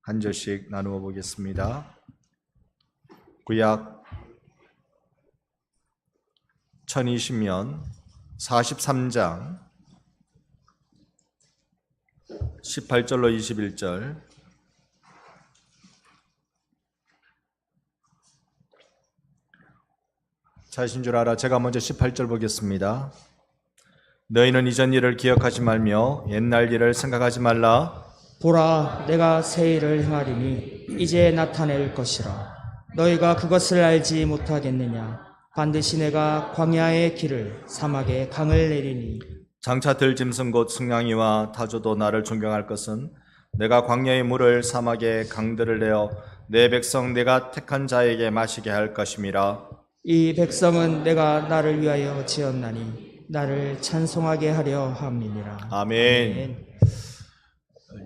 한 절씩 나누어 보겠습니다. 구약 1020년 43장 18절로 21절. 자신 줄 알아. 제가 먼저 18절 보겠습니다. 너희는 이전 일을 기억하지 말며 옛날 일을 생각하지 말라. 보라, 내가 새 일을 행하리니 이제 나타낼 것이라. 너희가 그것을 알지 못하겠느냐? 반드시 내가 광야의 길을 사막에 강을 내리니. 장차 들 짐승 곧 승냥이와 타조도 나를 존경할 것은 내가 광야의 물을 사막에 강들을 내어 내 백성 내가 택한 자에게 마시게 할 것임이라. 이 백성은 내가 나를 위하여 지었나니 나를 찬송하게 하려 함이니라. 아멘.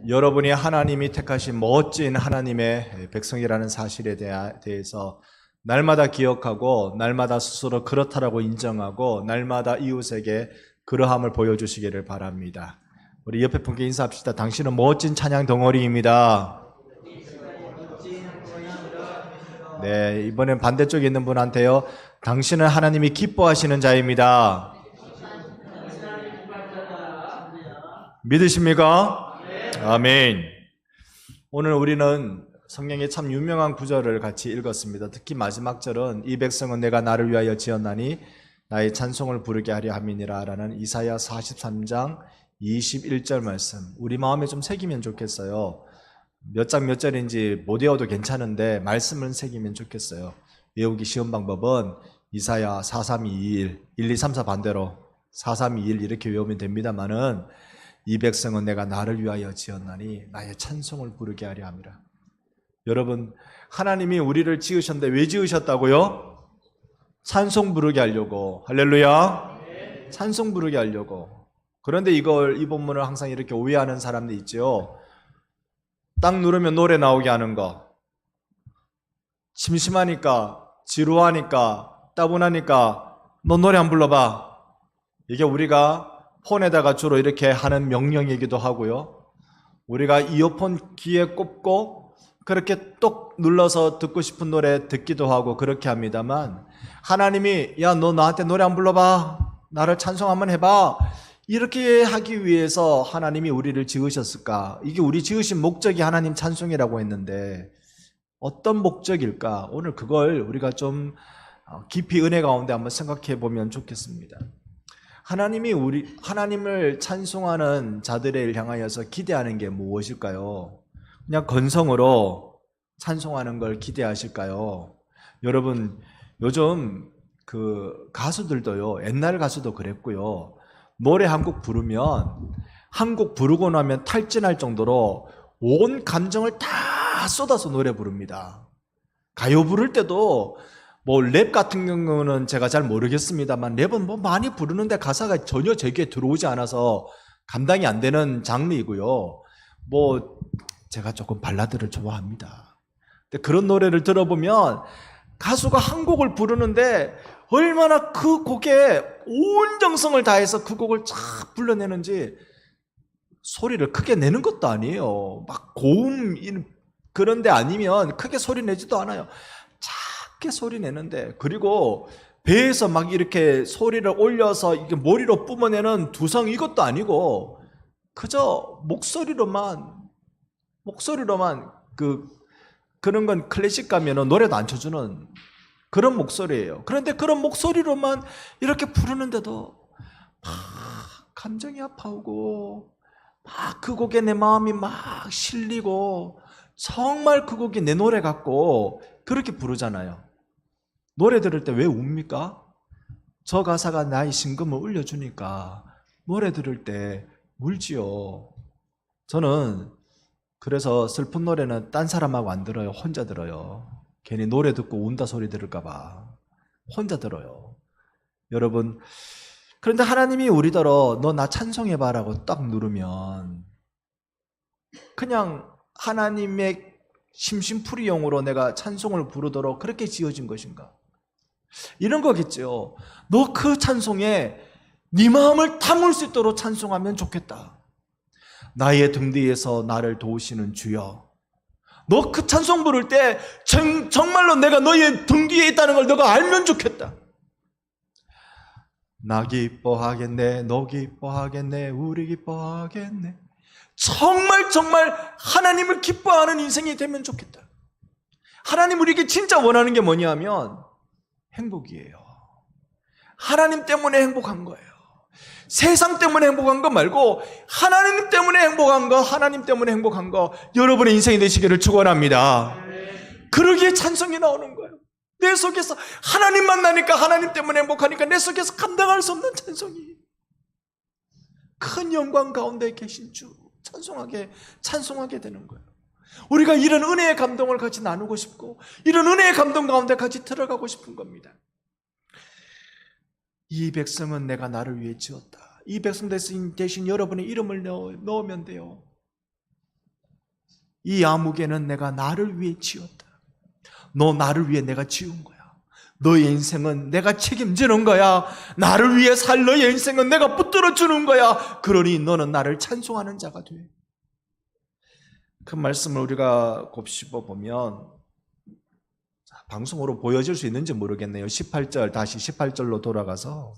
여러분이 하나님이 택하신 멋진 하나님의 백성이라는 사실에 대해서 날마다 기억하고 날마다 스스로 그렇다라고 인정하고 날마다 이웃에게 그러함을 보여주시기를 바랍니다. 우리 옆에 분께 인사합시다. 당신은 멋진 찬양 덩어리입니다. 네, 이번엔 반대쪽에 있는 분한테요. 당신은 하나님이 기뻐하시는 자입니다. 믿으십니까? 아멘. 오늘 우리는 성경의 참 유명한 구절을 같이 읽었습니다. 특히 마지막 절은 이 백성은 내가 나를 위하여 지었나니 나의 찬송을 부르게 하려 함이니라 라는 이사야 43장 21절 말씀. 우리 마음에 좀 새기면 좋겠어요. 몇 장 몇 절인지 못 외워도 괜찮은데 말씀을 새기면 좋겠어요. 외우기 쉬운 방법은 이사야 4321, 1, 2, 3, 4 반대로 4321 이렇게 외우면 됩니다만은 이 백성은 내가 나를 위하여 지었나니 나의 찬송을 부르게 하려 함이라. 여러분, 하나님이 우리를 지으셨는데 왜 지으셨다고요? 찬송 부르게 하려고. 할렐루야. 찬송 부르게 하려고. 그런데 이 본문을 항상 이렇게 오해하는 사람들이 있죠. 딱 누르면 노래 나오게 하는 거. 심심하니까, 지루하니까, 따분하니까 너 노래 안 불러봐. 이게 우리가 폰에다가 주로 이렇게 하는 명령이기도 하고요. 우리가 이어폰 귀에 꼽고 그렇게 똑 눌러서 듣고 싶은 노래 듣기도 하고 그렇게 합니다만, 하나님이 야, 너 나한테 노래 안 불러봐. 나를 찬송 한번 해봐. 이렇게 하기 위해서 하나님이 우리를 지으셨을까? 이게 우리 지으신 목적이 하나님 찬송이라고 했는데 어떤 목적일까? 오늘 그걸 우리가 좀 깊이 은혜 가운데 한번 생각해 보면 좋겠습니다. 하나님을 찬송하는 자들을 향하여서 기대하는 게 무엇일까요? 그냥 건성으로 찬송하는 걸 기대하실까요? 여러분, 요즘 그 가수들도요, 옛날 가수도 그랬고요. 노래 한 곡 부르면 한 곡 부르고 나면 탈진할 정도로 온 감정을 다 쏟아서 노래 부릅니다. 가요 부를 때도 뭐 랩 같은 경우는 제가 잘 모르겠습니다만 랩은 뭐 많이 부르는데 가사가 전혀 제 귀에 들어오지 않아서 감당이 안 되는 장르이고요. 뭐 제가 조금 발라드를 좋아합니다. 근데 그런 노래를 들어보면 가수가 한 곡을 부르는데 얼마나 그 곡에 온 정성을 다해서 그 곡을 쫙 불러내는지. 소리를 크게 내는 것도 아니에요. 막 고음 그런데 아니면 크게 소리 내지도 않아요. 작게 소리 내는데, 그리고 배에서 막 이렇게 소리를 올려서 이렇게 머리로 뿜어내는 두성 이것도 아니고 그저 목소리로만 그런 건 클래식 가면은 노래도 안 쳐주는 그런 목소리예요. 그런데 그런 목소리로만 이렇게 부르는데도 막 감정이 아파오고 막 그 곡에 내 마음이 막 실리고 정말 그 곡이 내 노래 같고 그렇게 부르잖아요. 노래 들을 때 왜 웁니까? 저 가사가 나의 심금을 울려주니까 노래 들을 때 울지요. 저는 그래서 슬픈 노래는 딴 사람하고 안 들어요. 혼자 들어요. 괜히 노래 듣고 운다 소리 들을까 봐 혼자 들어요. 여러분, 그런데 하나님이 우리더러 너 나 찬송해봐라고 딱 누르면 그냥 하나님의 심심풀이용으로 내가 찬송을 부르도록 그렇게 지어진 것인가? 이런 거겠죠. 너 그 찬송에 네 마음을 담을 수 있도록 찬송하면 좋겠다. 나의 등 뒤에서 나를 도우시는 주여, 너 그 찬송 부를 때 정말로 내가 너의 등 뒤에 있다는 걸 너가 알면 좋겠다. 나 기뻐하겠네, 너 기뻐하겠네, 우리 기뻐하겠네. 정말 하나님을 기뻐하는 인생이 되면 좋겠다. 하나님 우리에게 진짜 원하는 게 뭐냐 하면 행복이에요. 하나님 때문에 행복한 거예요. 세상 때문에 행복한 거 말고 하나님 때문에 행복한 거, 하나님 때문에 행복한 거, 여러분의 인생이 되시기를 축원합니다. 그러기에 찬송이 나오는 거예요. 내 속에서 하나님 만나니까, 하나님 때문에 행복하니까 내 속에서 감당할 수 없는 찬송이, 큰 영광 가운데 계신 주 찬송하게 되는 거예요. 우리가 이런 은혜의 감동을 같이 나누고 싶고, 이런 은혜의 감동 가운데 같이 들어가고 싶은 겁니다. 이 백성은 내가 나를 위해 지었다. 이 백성 대신 여러분의 이름을 넣으면 돼요. 이 아무개는 내가 나를 위해 지었다. 너 나를 위해 내가 지은 거야. 너의 인생은 내가 책임지는 거야. 나를 위해 살 너의 인생은 내가 붙들어 주는 거야. 그러니 너는 나를 찬송하는 자가 돼. 그 말씀을 우리가 곱씹어 보면 방송으로 보여줄 수 있는지 모르겠네요. 18절, 다시 18절로 돌아가서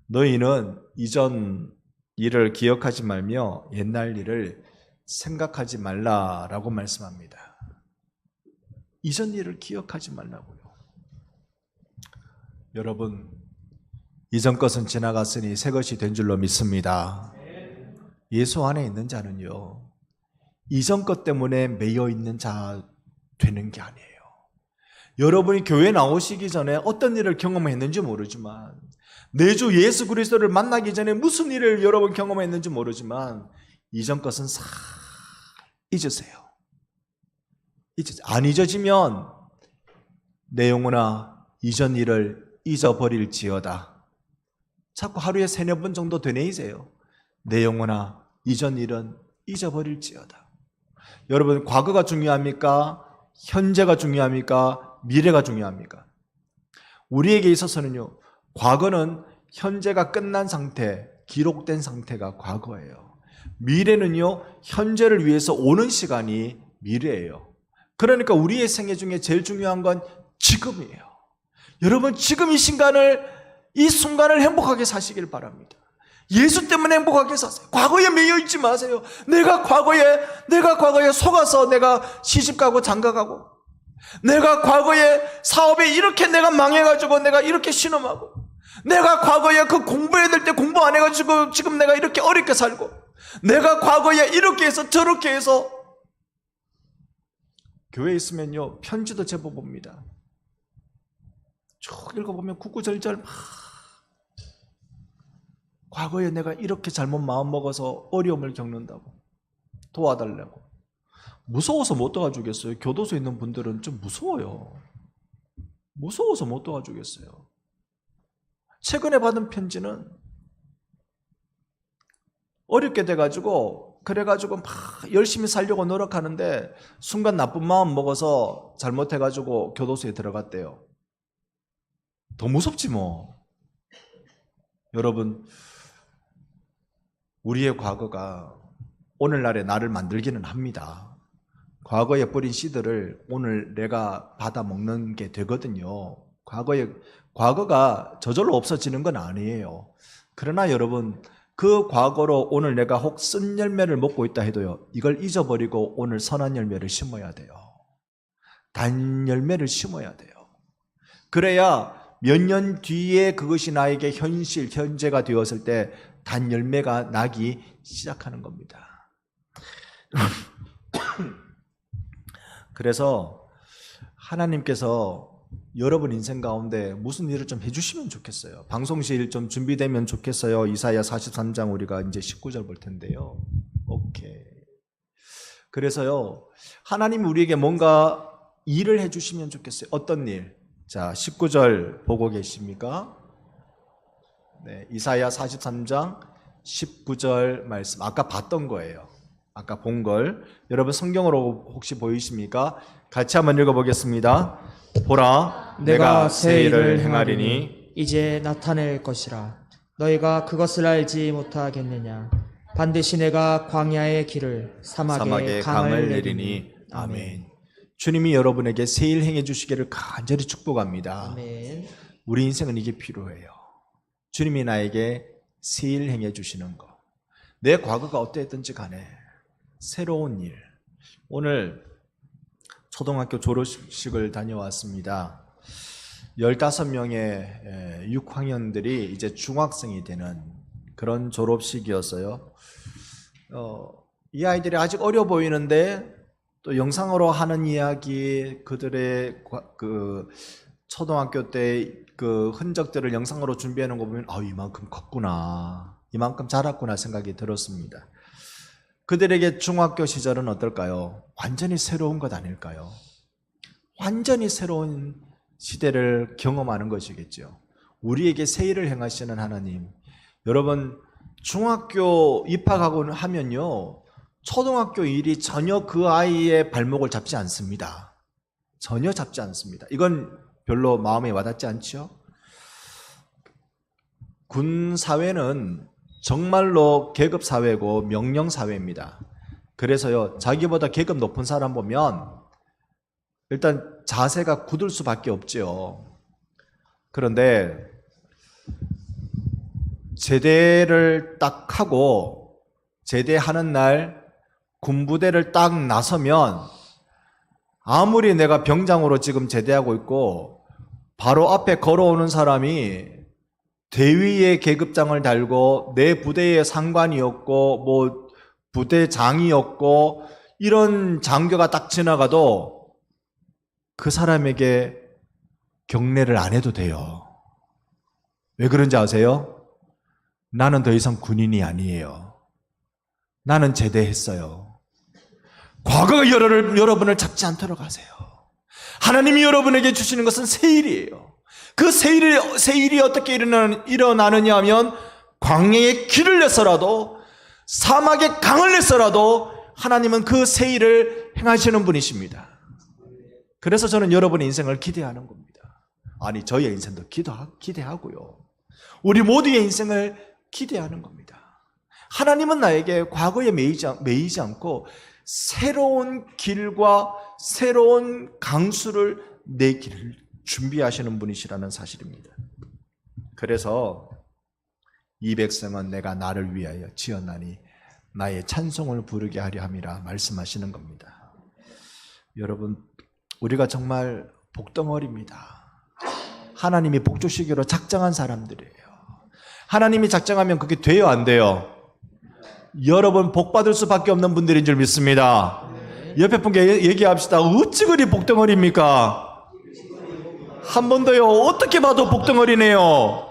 너희는 이전 일을 기억하지 말며 옛날 일을 생각하지 말라라고 말씀합니다. 이전 일을 기억하지 말라고요. 여러분, 이전 것은 지나갔으니 새 것이 된 줄로 믿습니다. 예수 안에 있는 자는요, 이전 것 때문에 매여 있는 자 되는 게 아니에요. 여러분이 교회 나오시기 전에 어떤 일을 경험했는지 모르지만, 내 주 예수 그리스도를 만나기 전에 무슨 일을 여러분 경험했는지 모르지만, 이전 것은 싹 잊으세요. 안 잊어지면 내 영혼아 이전 일을 잊어버릴지어다. 자꾸 하루에 3-4번 정도 되뇌이세요. 내 영혼아 이전 일은 잊어버릴지어다. 여러분, 과거가 중요합니까? 현재가 중요합니까? 미래가 중요합니까? 우리에게 있어서는요, 과거는 현재가 끝난 상태, 기록된 상태가 과거예요. 미래는요, 현재를 위해서 오는 시간이 미래예요. 그러니까 우리의 생애 중에 제일 중요한 건 지금이에요. 여러분, 지금 이 순간을 행복하게 사시길 바랍니다. 예수 때문에 행복하게 사세요. 과거에 매여 있지 마세요. 내가 과거에 속아서 내가 시집가고 장가가고, 내가 과거에 사업에 이렇게 내가 망해가지고 내가 이렇게 신음하고, 내가 과거에 그 공부해야 될 때 공부 안 해가지고 지금 내가 이렇게 어렵게 살고, 내가 과거에 이렇게 해서 저렇게 해서. 교회에 있으면요, 편지도 제법 봅니다. 쭉 읽어보면 구구절절 막 과거에 내가 이렇게 잘못 마음먹어서 어려움을 겪는다고, 도와달라고. 무서워서 못 도와주겠어요. 교도소에 있는 분들은 좀 무서워요. 무서워서 못 도와주겠어요. 최근에 받은 편지는 어렵게 돼가지고, 그래가지고 막 열심히 살려고 노력하는데 순간 나쁜 마음 먹어서 잘못해가지고 교도소에 들어갔대요. 더 무섭지 뭐. 여러분, 우리의 과거가 오늘날의 나를 만들기는 합니다. 과거에 뿌린 씨들을 오늘 내가 받아 먹는 게 되거든요. 과거가 저절로 없어지는 건 아니에요. 그러나 여러분, 그 과거로 오늘 내가 혹 쓴 열매를 먹고 있다 해도요, 이걸 잊어버리고 오늘 선한 열매를 심어야 돼요. 단 열매를 심어야 돼요. 그래야 몇 년 뒤에 그것이 나에게 현재가 되었을 때 단 열매가 나기 시작하는 겁니다. 그래서 하나님께서 여러분 인생 가운데 무슨 일을 좀 해주시면 좋겠어요. 방송실 좀 준비되면 좋겠어요. 이사야 43장 우리가 이제 19절 볼 텐데요. 오케이. 그래서요, 하나님이 우리에게 뭔가 일을 해주시면 좋겠어요. 어떤 일? 자, 19절 보고 계십니까? 네, 이사야 43장 19절 말씀. 아까 봤던 거예요. 아까 본 걸. 여러분 성경으로 혹시 보이십니까? 같이 한번 읽어보겠습니다. 보라, 내가 새 일을 행하리니 이제 나타낼 것이라. 너희가 그것을 알지 못하겠느냐? 반드시 내가 광야의 길을 사막에 강을 내리니 아멘. 주님이 여러분에게 새 일 행해 주시기를 간절히 축복합니다. 아멘. 우리 인생은 이게 필요해요. 주님이 나에게 새 일 행해 주시는 거. 내 과거가 어땠든지 간에 새로운 일. 오늘 초등학교 졸업식을 다녀왔습니다. 15명의 6학년들이 이제 중학생이 되는 그런 졸업식이었어요. 이 아이들이 아직 어려 보이는데 또 영상으로 하는 이야기, 그들의 그 초등학교 때 그 흔적들을 영상으로 준비하는 거 보면 이만큼 컸구나, 이만큼 자랐구나 생각이 들었습니다. 그들에게 중학교 시절은 어떨까요? 완전히 새로운 것 아닐까요? 완전히 새로운 시대를 경험하는 것이겠죠. 우리에게 새 일을 행하시는 하나님. 여러분, 중학교 입학하고 하면요, 초등학교 일이 전혀 그 아이의 발목을 잡지 않습니다. 전혀 잡지 않습니다. 이건 별로 마음에 와닿지 않죠? 군 사회는 정말로 계급 사회고 명령 사회입니다. 그래서요, 자기보다 계급 높은 사람 보면 일단 자세가 굳을 수밖에 없죠. 그런데 제대를 딱 하고 제대하는 날 군부대를 딱 나서면 아무리 내가 병장으로 지금 제대하고 있고 바로 앞에 걸어오는 사람이 대위의 계급장을 달고 내 부대의 상관이었고 뭐 부대장이었고 이런 장교가 딱 지나가도 그 사람에게 경례를 안 해도 돼요. 왜 그런지 아세요? 나는 더 이상 군인이 아니에요. 나는 제대했어요. 과거가 여러분을 잡지 않도록 하세요. 하나님이 여러분에게 주시는 것은 새 일이에요. 그 새 일이 어떻게 일어나느냐 하면 광야에 길을 내서라도 사막에 강을 내서라도 하나님은 그 새 일을 행하시는 분이십니다. 그래서 저는 여러분의 인생을 기대하는 겁니다. 아니, 저희의 인생도 기대하고요. 우리 모두의 인생을 기대하는 겁니다. 하나님은 나에게 과거에 매이지 않고 새로운 길과 새로운 강수를 내 길을 준비하시는 분이시라는 사실입니다. 그래서 이 백성은 내가 나를 위하여 지었나니 나의 찬송을 부르게 하려 함이라 말씀하시는 겁니다. 여러분, 우리가 정말 복덩어리입니다. 하나님이 복 주시기로 작정한 사람들이에요. 하나님이 작정하면 그게 돼요, 안 돼요? 여러분 복 받을 수밖에 없는 분들인 줄 믿습니다. 옆에 분께 얘기합시다. 어찌 그리 복덩어리입니까? 한 번 더요. 어떻게 봐도 복덩어리네요.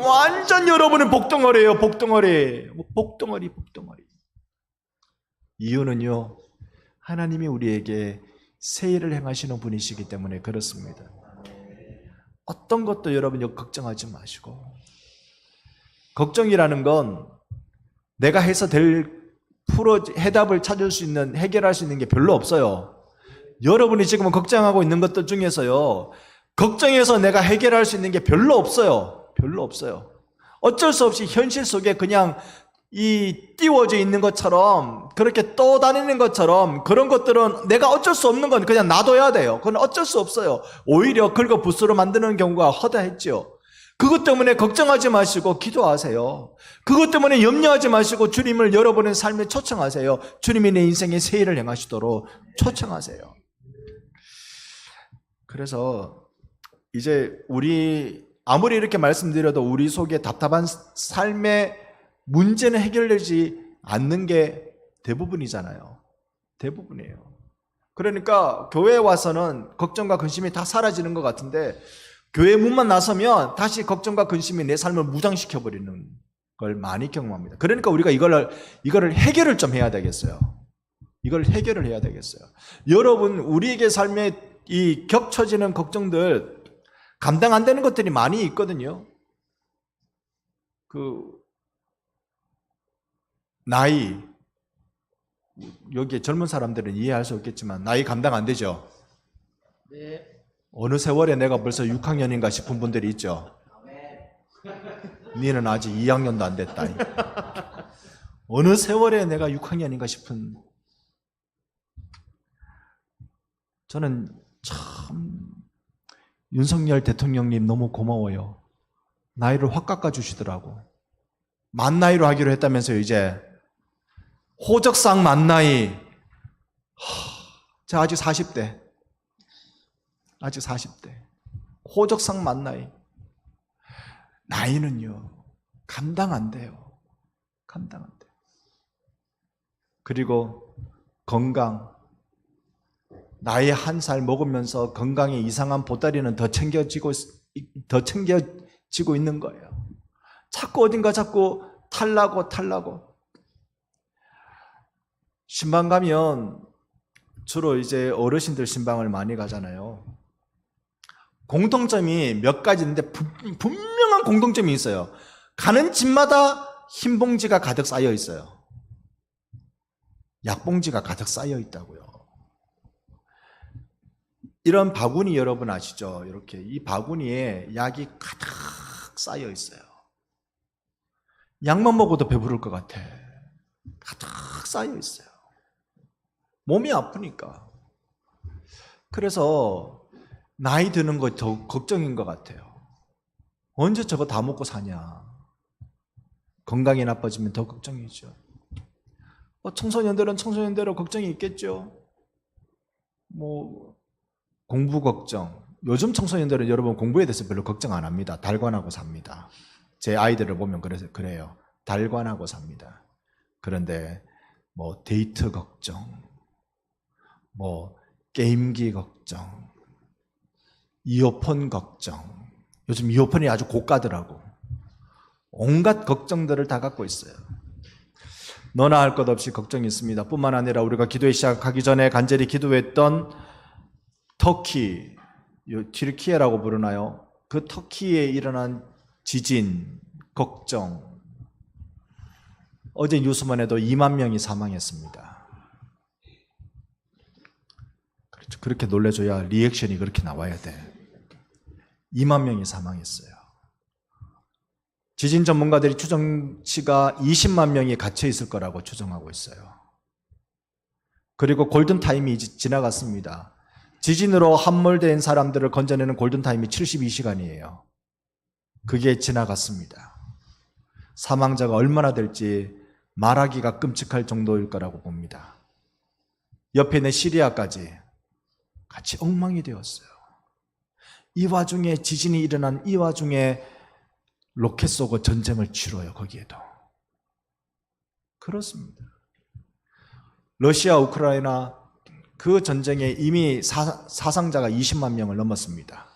완전 여러분은 복덩어리예요. 복덩어리. 이유는요, 하나님이 우리에게 새 일을 행하시는 분이시기 때문에 그렇습니다. 어떤 것도 여러분 걱정하지 마시고, 걱정이라는 건 내가 해서 해답을 찾을 수 있는, 해결할 수 있는 게 별로 없어요. 여러분이 지금 걱정하고 있는 것들 중에서요, 걱정해서 내가 해결할 수 있는 게 별로 없어요. 별로 없어요. 어쩔 수 없이 현실 속에 그냥 띄워져 있는 것처럼, 그렇게 떠다니는 것처럼, 그런 것들은 내가 어쩔 수 없는 건 그냥 놔둬야 돼요. 그건 어쩔 수 없어요. 오히려 긁어 부스로 만드는 경우가 허다했죠. 그것 때문에 걱정하지 마시고 기도하세요. 그것 때문에 염려하지 마시고 주님을 여러분의 삶에 초청하세요. 주님이 내 인생에 새 일을 행하시도록 초청하세요. 그래서 이제 우리 아무리 이렇게 말씀드려도 우리 속에 답답한 삶의 문제는 해결되지 않는 게 대부분이잖아요. 대부분이에요. 그러니까 교회에 와서는 걱정과 근심이 다 사라지는 것 같은데 교회 문만 나서면 다시 걱정과 근심이 내 삶을 무장시켜버리는 걸 많이 경험합니다. 그러니까 우리가 이거를 해결을 좀 해야 되겠어요. 이걸 해결을 해야 되겠어요. 여러분, 우리에게 삶에 이 겹쳐지는 걱정들, 감당 안 되는 것들이 많이 있거든요. 나이, 여기에 젊은 사람들은 이해할 수 없겠지만 나이 감당 안 되죠. 네. 어느 세월에 내가 벌써 6학년인가 싶은 분들이 있죠. 니는 아직 2학년도 안 됐다. 어느 세월에 내가 6학년인가 싶은, 저는 참 윤석열 대통령님 너무 고마워요. 나이를 확 깎아주시더라고. 만 나이로 하기로 했다면서요, 이제. 호적상 만 나이. 제가 아직 40대. 아직 40대. 호적상 만 나이. 나이는요, 감당 안 돼요. 감당 안 돼요. 그리고 건강. 나이 한 살 먹으면서 건강에 이상한 보따리는 더 챙겨지고 있는 거예요. 자꾸 어딘가 자꾸 탈라고. 신방 가면 주로 이제 어르신들 신방을 많이 가잖아요. 공통점이 몇 가지 있는데 분명한 공통점이 있어요. 가는 집마다 흰 봉지가 가득 쌓여 있어요. 약봉지가 가득 쌓여 있다고요. 이런 바구니 여러분 아시죠? 이렇게 이 바구니에 약이 가득 쌓여 있어요. 약만 먹어도 배부를 것 같아. 가득 쌓여 있어요. 몸이 아프니까. 그래서 나이 드는 거 더 걱정인 것 같아요. 언제 저거 다 먹고 사냐. 건강이 나빠지면 더 걱정이죠. 청소년들은 청소년대로 걱정이 있겠죠. 공부 걱정. 요즘 청소년들은 여러분 공부에 대해서 별로 걱정 안 합니다. 달관하고 삽니다. 제 아이들을 보면 그래요. 달관하고 삽니다. 그런데 데이트 걱정, 게임기 걱정, 이어폰 걱정. 요즘 이어폰이 아주 고가더라고. 온갖 걱정들을 다 갖고 있어요. 너나 할 것 없이 걱정이 있습니다. 뿐만 아니라 우리가 기도에 시작하기 전에 간절히 기도했던 터키, 튀르키예라고 부르나요? 그 터키에 일어난 지진, 걱정. 어제 뉴스만 해도 2만 명이 사망했습니다. 그렇죠. 그렇게 놀래줘야 리액션이 그렇게 나와야 돼. 2만 명이 사망했어요. 지진 전문가들이 추정치가 20만 명이 갇혀 있을 거라고 추정하고 있어요. 그리고 골든타임이 이제 지나갔습니다. 지진으로 함몰된 사람들을 건져내는 골든타임이 72시간이에요. 그게 지나갔습니다. 사망자가 얼마나 될지 말하기가 끔찍할 정도일 거라고 봅니다. 옆에 있는 시리아까지 같이 엉망이 되었어요. 이 와중에 지진이 일어난 이 와중에 로켓 쏘고 전쟁을 치러요. 거기에도. 그렇습니다. 러시아, 우크라이나 그 전쟁에 이미 사상자가 20만 명을 넘었습니다.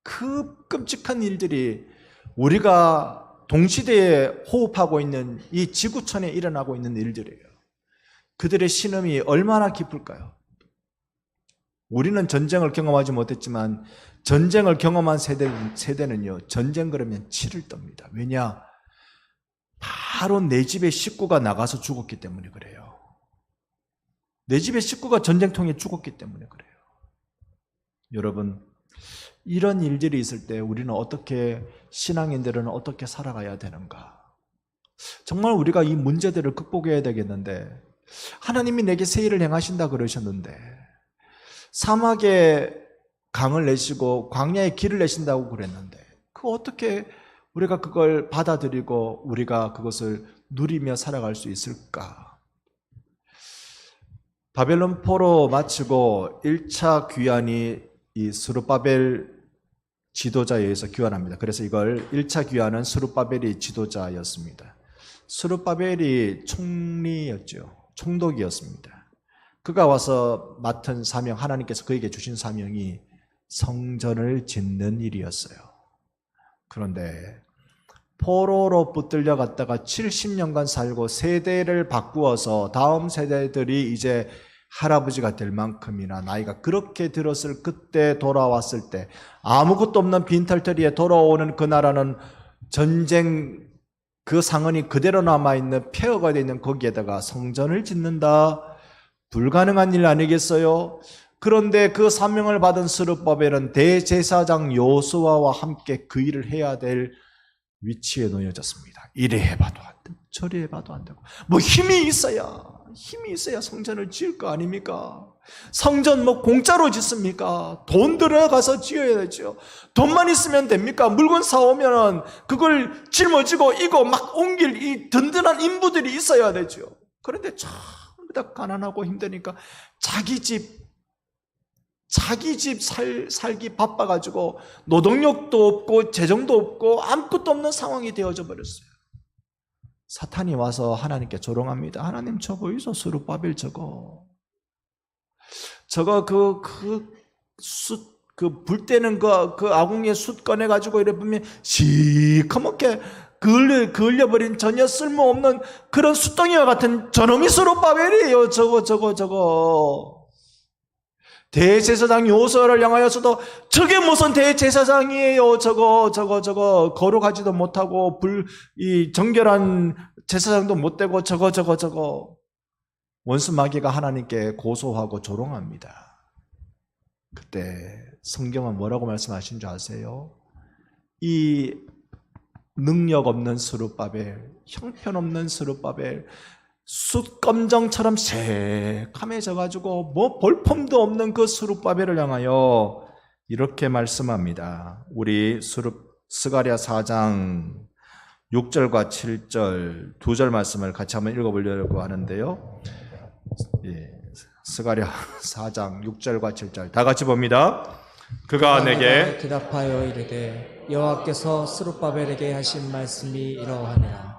그 끔찍한 일들이 우리가 동시대에 호흡하고 있는 이 지구촌에 일어나고 있는 일들이에요. 그들의 신음이 얼마나 깊을까요? 우리는 전쟁을 경험하지 못했지만 전쟁을 경험한 세대는요, 전쟁 그러면 치를 떱니다. 왜냐? 바로 내 집의 식구가 나가서 죽었기 때문에 그래요. 내 집의 식구가 전쟁통에 죽었기 때문에 그래요. 여러분, 이런 일들이 있을 때 우리는 신앙인들은 어떻게 살아가야 되는가? 정말 우리가 이 문제들을 극복해야 되겠는데, 하나님이 내게 새 일을 행하신다 그러셨는데, 사막에 강을 내시고 광야에 길을 내신다고 그랬는데, 어떻게 우리가 그걸 받아들이고 우리가 그것을 누리며 살아갈 수 있을까? 바벨론 포로 마치고 1차 귀환이 이 스룹바벨 지도자에 의해서 귀환합니다. 그래서 이걸 1차 귀환은 스룹바벨이 지도자였습니다. 스룹바벨이 총리였죠. 총독이었습니다. 그가 와서 맡은 사명, 하나님께서 그에게 주신 사명이 성전을 짓는 일이었어요. 그런데 포로로 붙들려 갔다가 70년간 살고 세대를 바꾸어서 다음 세대들이 이제 할아버지가 될 만큼이나 나이가 그렇게 들었을 그때 돌아왔을 때 아무것도 없는 빈털터리에 돌아오는 그 나라는 전쟁 그 상흔이 그대로 남아있는 폐허가 되어 있는 거기에다가 성전을 짓는다. 불가능한 일 아니겠어요? 그런데 그 사명을 받은 스룹바벨은 대제사장 여호수아와 함께 그 일을 해야 될 위치에 놓여졌습니다. 이래 해봐도 안 되고 저래 해봐도 안 되고 힘이 있어야 힘이 있어야 성전을 지을 거 아닙니까? 성전 뭐 공짜로 짓습니까? 돈 들어가서 지어야 되죠. 돈만 있으면 됩니까? 물건 사오면은 그걸 짊어지고 이거 막 옮길 이 든든한 인부들이 있어야 되죠. 그런데 전부 다 가난하고 힘드니까 자기 집 살기 바빠가지고 노동력도 없고 재정도 없고 아무것도 없는 상황이 되어져 버렸어요. 사탄이 와서 하나님께 조롱합니다. 하나님 저 보이소 스룹바벨 저거 불 때는 그 아궁이에 숯 꺼내가지고 이래 보면 시커멓게 그을려버린 전혀 쓸모없는 그런 숯덩이와 같은 저놈이 스룹바벨이에요. 저거 대제사장 요소를 향하여서도 저게 무슨 대제사장이에요. 저거 거룩하지도 못하고 이 정결한 제사장도 못 되고 저거 원수 마귀가 하나님께 고소하고 조롱합니다. 그때 성경은 뭐라고 말씀하신 줄 아세요? 이 능력 없는 스룹바벨, 형편없는 스룹바벨, 숯검정처럼 새카매져가지고 뭐 볼품도 없는 그 스룹바벨을 향하여 이렇게 말씀합니다. 우리 스가랴 4장 6절과 7절 두 절 말씀을 같이 한번 읽어보려고 하는데요. 스가랴 4장 6절과 7절 다 같이 봅니다. 그가 내게 대답하여 이르되 여호와께서 스룹바벨에게 하신 말씀이 이러하니라.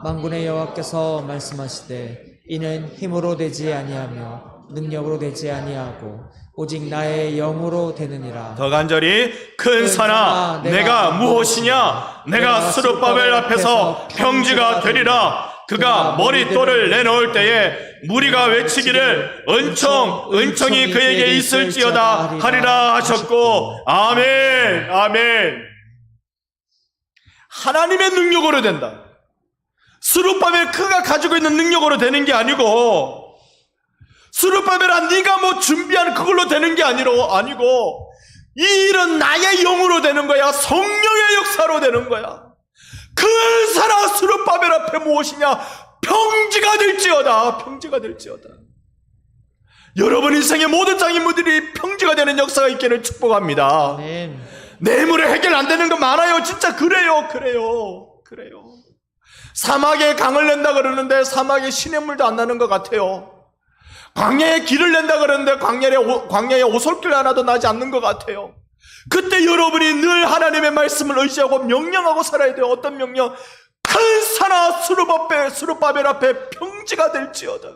만군의 여호와께서 말씀하시되 이는 힘으로 되지 아니하며 능력으로 되지 아니하고 오직 나의 영으로 되느니라. 더 간절히 큰 산아 내가 무엇이냐? 내가 스룹바벨 앞에서 평지가 되리라. 그가 머릿돌을 내놓을 때에 무리가 외치기를 은총이 그에게 있을지어다 하리라 하셨고 아멘. 하나님의 능력으로 된다. 스룹바벨 그가 가지고 있는 능력으로 되는 게 아니고 스룹바벨아 네가 뭐 준비한 그걸로 되는 게 아니고 이 일은 나의 영으로 되는 거야. 성령의 역사로 되는 거야. 그 사람 스룹바벨 앞에 무엇이냐? 평지가 될지어다. 여러분 인생의 모든 장애물들이 평지가 되는 역사가 있기를 축복합니다. 아멘. 뇌물에 해결 안 되는 거 많아요. 진짜 그래요. 사막에 강을 낸다 그러는데 사막에 시냇물도 안 나는 것 같아요. 광야에 길을 낸다 그러는데 광야에 오솔길 하나도 나지 않는 것 같아요. 그때 여러분이 늘 하나님의 말씀을 의지하고 명령하고 살아야 돼요. 어떤 명령? 큰 산아 스룹바벨 앞에 평지가 될지어다.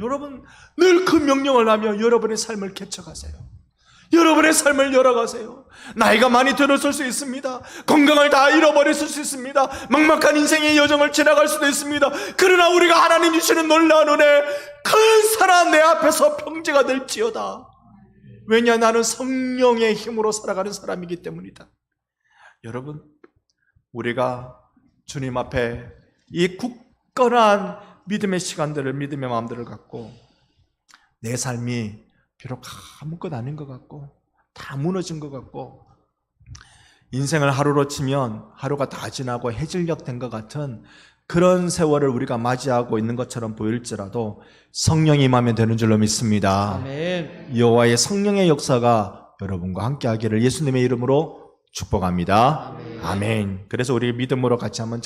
여러분 늘 그 명령을 하며 여러분의 삶을 개척하세요. 여러분의 삶을 열어가세요. 나이가 많이 들었을 수 있습니다. 건강을 다 잃어버렸을 수 있습니다. 막막한 인생의 여정을 지나갈 수도 있습니다. 그러나 우리가 하나님 주시는 놀라운 은혜, 큰 사람 내 앞에서 평지가 될지어다. 왜냐? 나는 성령의 힘으로 살아가는 사람이기 때문이다. 여러분, 우리가 주님 앞에 이 굳건한 믿음의 시간들을, 믿음의 마음들을 갖고 내 삶이 비록 아무것도 아닌 것 같고 다 무너진 것 같고 인생을 하루로 치면 하루가 다 지나고 해질녘 된 것 같은 그런 세월을 우리가 맞이하고 있는 것처럼 보일지라도 성령이 임하면 되는 줄로 믿습니다. 아멘. 여호와의 성령의 역사가 여러분과 함께 하기를 예수님의 이름으로 축복합니다. 아멘. 그래서 우리 믿음으로 같이 한번